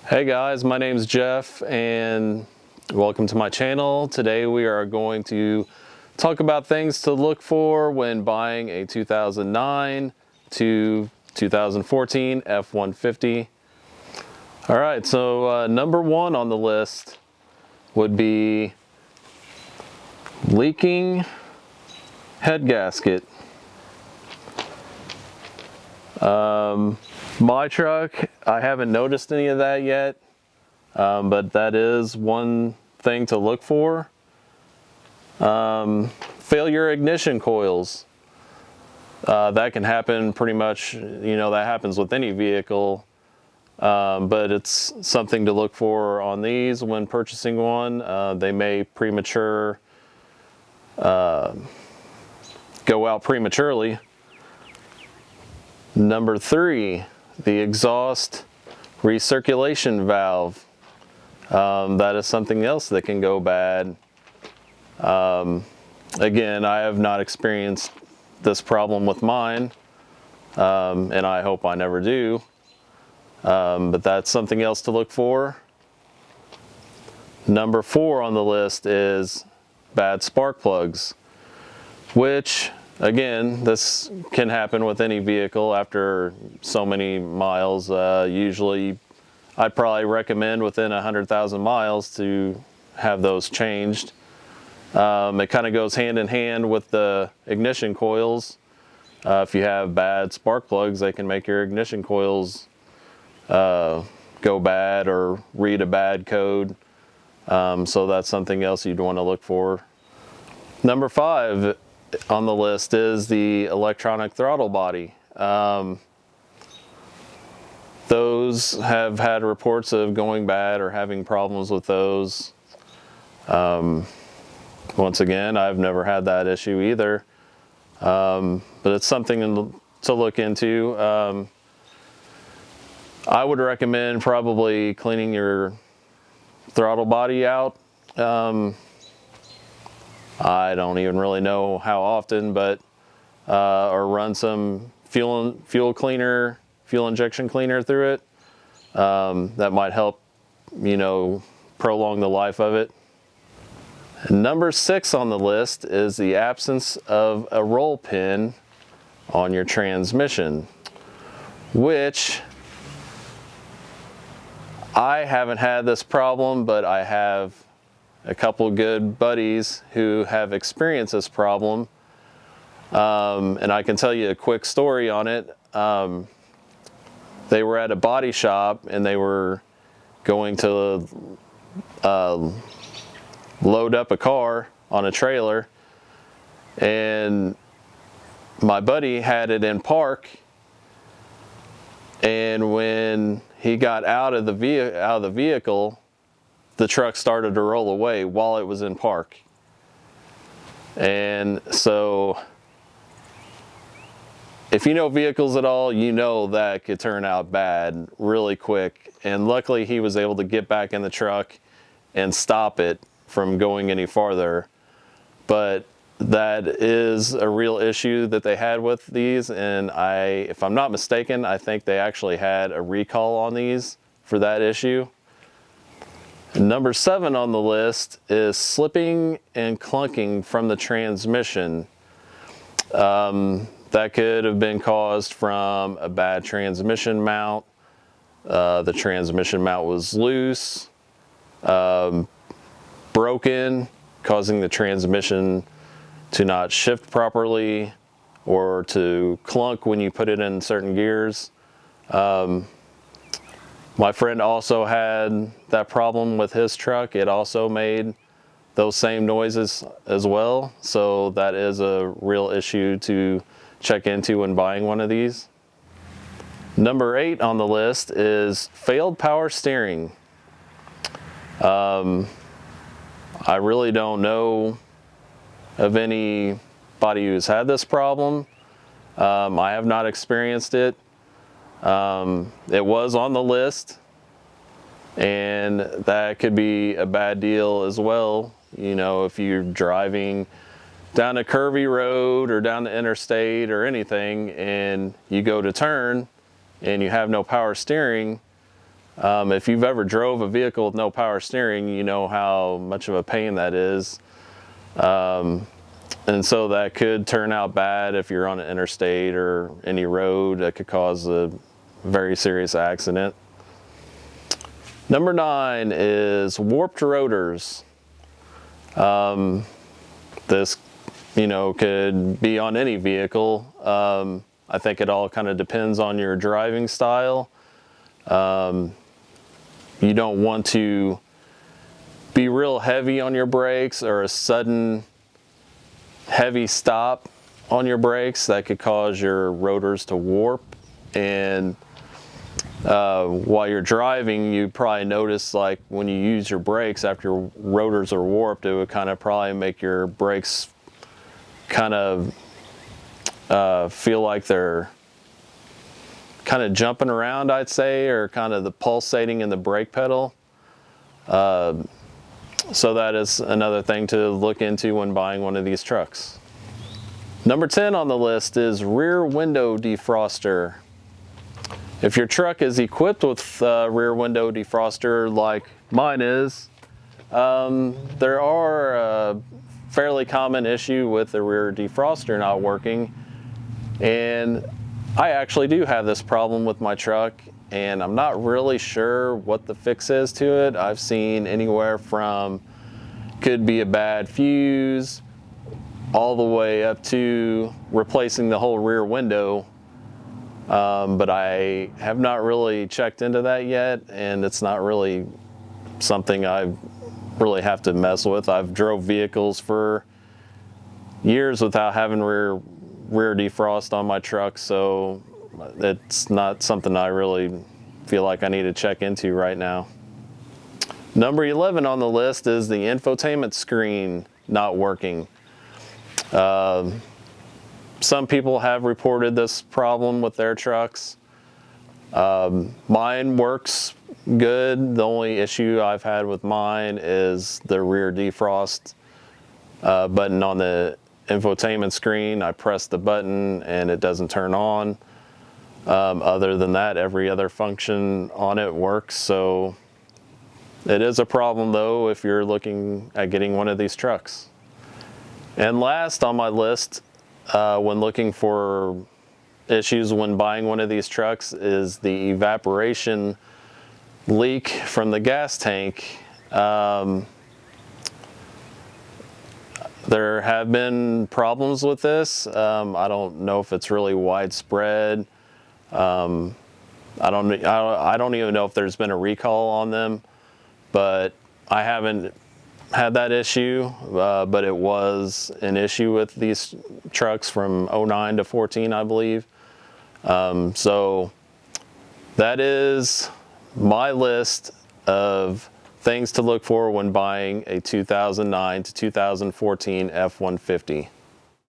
Hey guys, my name's Jeff and welcome to my channel. Today we are going to talk about things to look for when buying a 2009 to 2014 F-150. All right, so number one on the list would be leaking head gasket. My truck, I haven't noticed any of that yet, but that is one thing to look for. Failure ignition coils. That can happen pretty much, that happens with any vehicle, but it's something to look for on these when purchasing one. They may go out prematurely. Number three, the exhaust recirculation valve. That is something else that can go bad. Again, I have not experienced this problem with mine, and I hope I never do. But that's something else to look for. Number four on the list is bad spark plugs, which again, this can happen with any vehicle after so many miles. Usually, I'd probably recommend within 100,000 miles to have those changed. It kind of goes hand in hand with the ignition coils. If you have bad spark plugs, they can make your ignition coils go bad or read a bad code. So that's something else you'd want to look for. Number five on the list is the electronic throttle body. Those have had reports of going bad or having problems with those. Once again, I've never had that issue either, but it's something to look into. I would recommend probably cleaning your throttle body out. I don't even really know how often, but or run some fuel injection cleaner through it. That might help, prolong the life of it. And number six on the list is the absence of a roll pin on your transmission, which I haven't had this problem, but I have a couple good buddies who have experienced this problem, and I can tell you a quick story on it. They were at a body shop and they were going to load up a car on a trailer, and my buddy had it in park, and when he got out of the vehicle, the truck started to roll away while it was in park. And so if you know vehicles at all, you know that could turn out bad really quick. And luckily he was able to get back in the truck and stop it from going any farther. But that is a real issue that they had with these, and if I'm not mistaken, I think they actually had a recall on these for that issue. Number seven on the list is slipping and clunking from the transmission. That could have been caused from a bad transmission mount. The transmission mount was loose, broken, causing the transmission to not shift properly or to clunk when you put it in certain gears. My friend also had that problem with his truck. It also made those same noises as well. So that is a real issue to check into when buying one of these. Number eight on the list is failed power steering. I really don't know of anybody who's had this problem. I have not experienced it. It was on the list, and that could be a bad deal as well. If you're driving down a curvy road or down the interstate or anything, and you go to turn and you have no power steering, If you've ever drove a vehicle with no power steering, you know how much of a pain that is. And so that could turn out bad if you're on an interstate or any road. That could cause a very serious accident. Number 9 is warped rotors. This, could be on any vehicle. I think it all kind of depends on your driving style. You don't want to be real heavy on your brakes, or a sudden heavy stop on your brakes that could cause your rotors to warp. And while you're driving, you probably notice, like, when you use your brakes after your rotors are warped, it would kind of probably make your brakes kind of feel like they're kind of jumping around, I'd say, or kind of the pulsating in the brake pedal. So that is another thing to look into when buying one of these trucks. Number 10 on the list is rear window defroster. If your truck is equipped with rear window defroster like mine is, there are a fairly common issue with the rear defroster not working. And I actually do have this problem with my truck, and I'm not really sure what the fix is to it. I've seen anywhere from, could be a bad fuse, all the way up to replacing the whole rear window. But I have not really checked into that yet, and it's not really something I really have to mess with. I've drove vehicles for years without having rear defrost on my truck, so it's not something I really feel like I need to check into right now. Number 11 on the list is the infotainment screen not working. Some people have reported this problem with their trucks. Mine works good. The only issue I've had with mine is the rear defrost button on the infotainment screen. I press the button and it doesn't turn on. Other than that, every other function on it works. So it is a problem, though, if you're looking at getting one of these trucks. And last on my list, when looking for issues when buying one of these trucks, is the evaporation leak from the gas tank. There have been problems with this. I don't know if it's really widespread. I don't even know if there's been a recall on them, but I haven't had that issue, but it was an issue with these trucks from 09 to 14, I believe. So that is my list of things to look for when buying a 2009 to 2014 F-150.